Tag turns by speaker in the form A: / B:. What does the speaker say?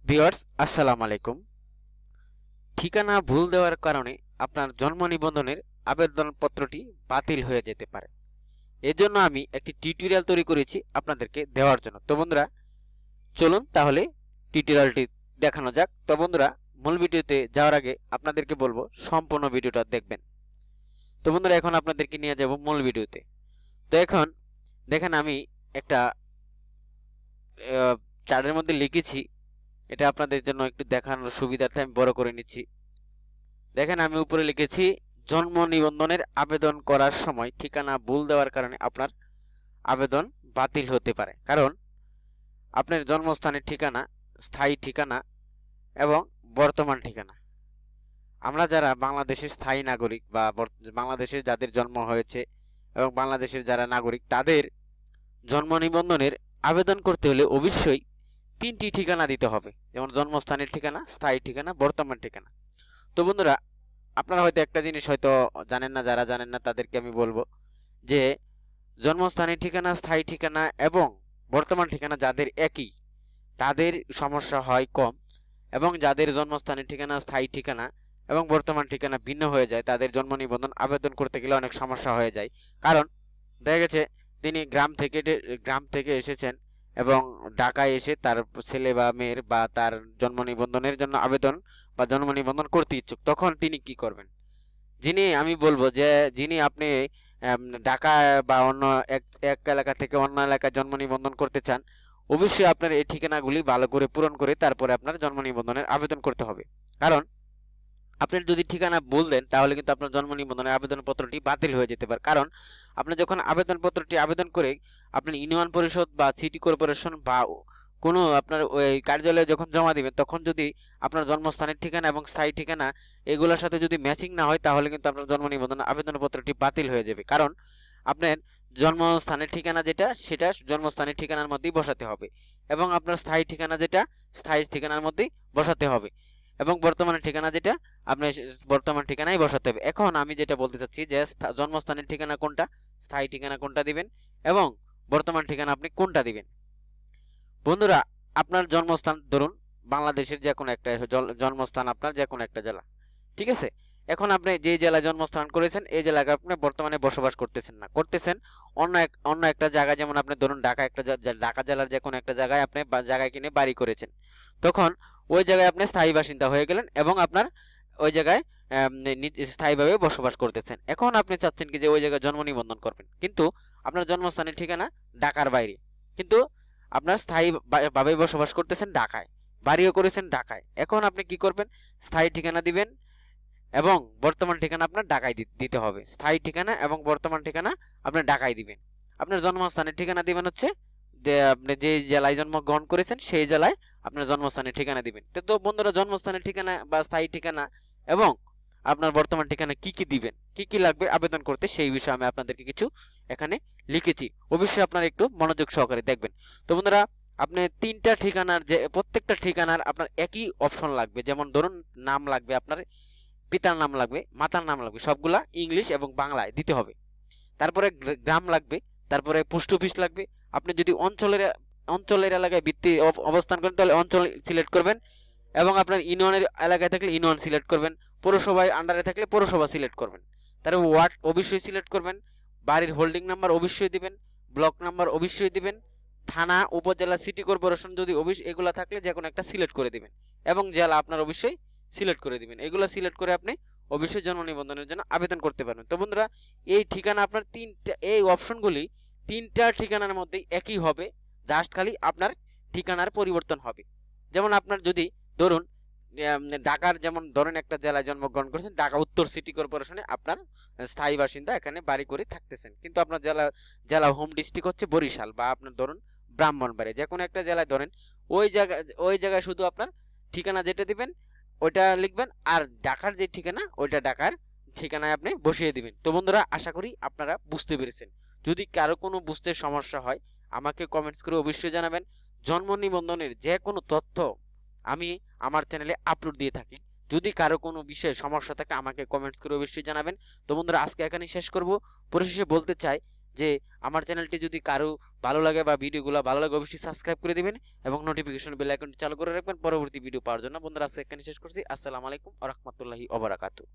A: Viewers আসসালামু আলাইকুম। ঠিকানা ভুল দেওয়ার কারণে আপনার জন্ম নিবন্ধনের আবেদনপত্রটি বাতিল হয়ে যেতে পারে। এজন্য আমি একটি টিউটোরিয়াল তৈরি করেছি আপনাদেরকে দেওয়ার জন্য। তো বন্ধুরা চলুন তাহলে টিউটোরিয়ালটি দেখানো যাক। তো বন্ধুরা মূল ভিডিওতে যাওয়ার আগে আপনাদেরকে বলবো সম্পূর্ণ ভিডিওটা দেখবেন। তো বন্ধুরা এখন আপনাদেরকে নিয়ে যাব মূল ভিডিওতে। তো এখন দেখেন আমি একটা চার্টের মধ্যে লিখেছি, এটা আপনাদের জন্য একটু দেখানোর সুবিধার্থে আমি বড় করে নিচ্ছি। দেখেন আমি উপরে লিখেছি জন্ম নিবন্ধনের আবেদন করার সময় ঠিকানা ভুল দেওয়ার কারণে আপনার আবেদন বাতিল হতে পারে। কারণ আপনার জন্মস্থানের ঠিকানা, স্থায়ী ঠিকানা এবং বর্তমান ঠিকানা, আমরা যারা বাংলাদেশের স্থায়ী নাগরিক বা বাংলাদেশে যাদের জন্ম হয়েছে এবং বাংলাদেশের যারা নাগরিক, তাদের জন্ম নিবন্ধনের আবেদন করতে হলে অবশ্যই 3টি ঠিকানা দিতে হবে, যেমন জন্মস্থানের ঠিকানা, স্থায়ী ঠিকানা, বর্তমান ঠিকানা। তো বন্ধুরা আপনারা হয়তো একটা জিনিস হয়তো জানেন না, যারা জানেন না তাদেরকে আমি বলবো যে জন্মস্থানের ঠিকানা, স্থায়ী ঠিকানা এবং বর্তমান ঠিকানা যাদের একই, তাদের সমস্যা হয় কম, এবং যাদের জন্মস্থানের ঠিকানা, স্থায়ী ঠিকানা এবং বর্তমান ঠিকানা ভিন্ন হয়ে যায়, তাদের জন্ম নিবন্ধন আবেদন করতে গেলে অনেক সমস্যা হয়ে যায়। কারণ দেখা গেছে তিনি গ্রাম থেকে এসেছেন এবং ঢাকায় এসে তার ছেলে বা মেয়ের বা তার জন্ম নিবন্ধনের জন্য আবেদন বা জন্ম নিবন্ধন করতে ইচ্ছুক, তখন তিনি কি করবেন? আমি বলবো যে যিনি আপনি ঢাকা বা অন্য এক এলাকা থেকে অন্য এলাকায় জন্ম নিবন্ধন করতে চান, অবশ্যই আপনার এই ঠিকানাগুলি ভালো করে পূরণ করে তারপরে আপনার জন্ম নিবন্ধনের আবেদন করতে হবে। কারণ আপনি যদি ঠিকানা ভুল দেন তাহলে কিন্তু আপনার জন্ম নিবন্ধনের আবেদনপত্রটি বাতিল হয়ে যেতে পারে। কারণ আপনি যখন আবেদনপত্রটি আবেদন করে আপনি ইউনিয়ন পরিষদ বা সিটি কর্পোরেশন বা কোনো আপনার ওই কার্যালয়ে যখন জমা দিবেন, তখন যদি আপনার জন্মস্থানের ঠিকানা এবং স্থায়ী ঠিকানা এগুলোর সাথে যদি ম্যাচিং না হয়, তাহলে কিন্তু আপনার জন্ম নিবন্ধন আবেদনপত্রটি বাতিল হয়ে যাবে। কারণ আপনার জন্মস্থানের ঠিকানা যেটা, সেটা জন্মস্থানের ঠিকানার মধ্যেই বসাতে হবে, এবং আপনার স্থায়ী ঠিকানা যেটা স্থায়ী ঠিকানার মধ্যেই বসাতে হবে, এবং বর্তমানের ঠিকানা যেটা আপনি বর্তমান ঠিকানায় বসাতে হবে। এখন আমি যেটা বলতে চাচ্ছি যে জন্মস্থানের ঠিকানা কোনটা, স্থায়ী ঠিকানা কোনটা দিবেন এবং বর্তমান ঠিকানা আপনি কোনটা দিবেন। বন্ধুরা আপনার জন্মস্থান ধরুন বাংলাদেশের যে কোনো একটা জন্মস্থান, আপনার যে কোনো একটা জেলা, ঠিক আছে। এখন আপনি যে জেলায় জন্মস্থান করেছেন এই জেলায় আপনি বর্তমানে বসবাস করতেছেন না, করতেছেন অন্য একটা জায়গায়, যেমন আপনি ধরুন ঢাকা জেলার যে কোনো একটা জায়গায় আপনি জায়গায় কিনে বাড়ি করেছেন, তখন ওই জায়গায় আপনি স্থায়ী বাসিন্দা হয়ে গেলেন এবং আপনার ওই জায়গায় স্থায়ীভাবে বসবাস করতেছেন। এখন আপনি চাচ্ছেন কি যে ওই জায়গায় জন্ম নিবন্ধন করবেন, কিন্তু আপনার জন্মস্থানের ঠিকানা ঢাকার বাইরে, কিন্তু আপনার স্থায়ীভাবে বসবাস করতেছেন ঢাকায়, বাড়িও করেছেন ঢাকায়। এখন আপনি কি করবেন? স্থায়ী ঠিকানা দিবেন এবং বর্তমান ঠিকানা আপনার ঢাকায় দিতে হবে। স্থায়ী ঠিকানা এবং বর্তমান ঠিকানা আপনার ঢাকায় দিবেন। আপনার জন্মস্থানের ঠিকানা দিবেন হচ্ছে যে আপনি যে জেলায় জন্মগ্রহণ করেছেন সেই জেলায় আপনার জন্মস্থানের ঠিকানা দিবেন। তো বন্ধুরা জন্মস্থানের ঠিকানা বা স্থায়ী ঠিকানা এবং আপনার বর্তমান ঠিকানা কি কি দিবেন, কি কি লাগবে আবেদন করতে, সেই বিষয়ে আমি আপনাদেরকে কিছু এখানে লিখেছি। অবশ্যই আপনারা একটু মনোযোগ সহকারে দেখবেন। তো বন্ধুরা আপনি 3টা ঠিকানার যে প্রত্যেকটা ঠিকানার আপনার একই অপশন লাগবে। যেমন ধরুন নাম লাগবে, আপনার পিতার নাম লাগবে, মাতার নাম লাগবে, সবগুলা ইংলিশ এবং বাংলায় দিতে হবে। তারপরে গ্রাম লাগবে, তারপরে পোস্ট অফিস লাগবে। আপনি যদি অঞ্চলের এলাকায় অবস্থান করেন তাহলে অঞ্চল সিলেক্ট করবেন, এবং আপনার ইউনিয়নের এলাকায় থাকলে ইউনিয়ন সিলেক্ট করবেন, পৌরসভায় আন্ডারে থাকলে পৌরসভা সিলেক্ট করবেন, তারপর ওয়ার্ড অবশ্যই সিলেক্ট করবেন, বাড়ির হোল্ডিং নাম্বার অবশ্যই দিবেন, ব্লক নাম্বার অবশ্যই দিবেন, থানা, উপজেলা, সিটি কর্পোরেশন যদি এগুলা থাকলে যে কোনো একটা সিলেক্ট করে দিবেন, এবং জেলা আপনার অবশ্যই সিলেক্ট করে দিবেন। এগুলো সিলেক্ট করে আপনি অবশ্যই জন্ম নিবন্ধনের জন্য আবেদন করতে পারবেন। তো বন্ধুরা এই ঠিকানা আপনার এই অপশনগুলি 3টা ঠিকানার মধ্যে একই হবে, জাস্ট খালি আপনার ঠিকানার পরিবর্তন হবে। যেমন আপনার যদি ধরুন ঢাকার, যেমন ধরেন একটা জেলায় জন্মগ্রহণ করেছেন, ঢাকা উত্তর সিটি কর্পোরেশনে আপনার স্থায়ী বাসিন্দা, এখানে বাড়ি করে থাকতেছেন, কিন্তু আপনার জেলা হোম ডিস্ট্রিক্ট হচ্ছে বরিশাল বা আপনার ধরুন ব্রাহ্মণবাড়িয়া, যে কোনো একটা জেলায় ধরেন, ওই জায়গায় শুধু আপনার ঠিকানা যেটা দিবেন ওইটা লিখবেন, আর ঢাকার যে ঠিকানা ওইটা ঢাকার ঠিকানায় আপনি বসিয়ে দিবেন। তো বন্ধুরা আশা করি আপনারা বুঝতে পেরেছেন। যদি কারো কোনো বুঝতে সমস্যা হয় আমাকে কমেন্টস করে অবশ্যই জানাবেন। জন্ম নিবন্ধনের যে কোনো তথ্য আমি আমার চ্যানেলে আপলোড দিয়ে থাকি। যদি কারো কোনো বিষয়ে সমস্যা থাকে আমাকে কমেন্টস করে অবশ্যই জানাবেন। তো বন্ধুরা আজকে এখানেই শেষ করব। পরিশেষে বলতে চাই যে আমার চ্যানেলটি যদি কারো ভালো লাগে বা ভিডিওগুলো ভালো লাগে অবশ্যই সাবস্ক্রাইব করে দিবেন এবং নোটিফিকেশন বেল আইকনটি চালু করে রাখবেন পরবর্তী ভিডিও পাওয়ার জন্য। বন্ধুরা আজকে এখানে শেষ করছি। আসসালামু আলাইকুম ওয়া রাহমাতুল্লাহি ওয়া বারাকাতুহু।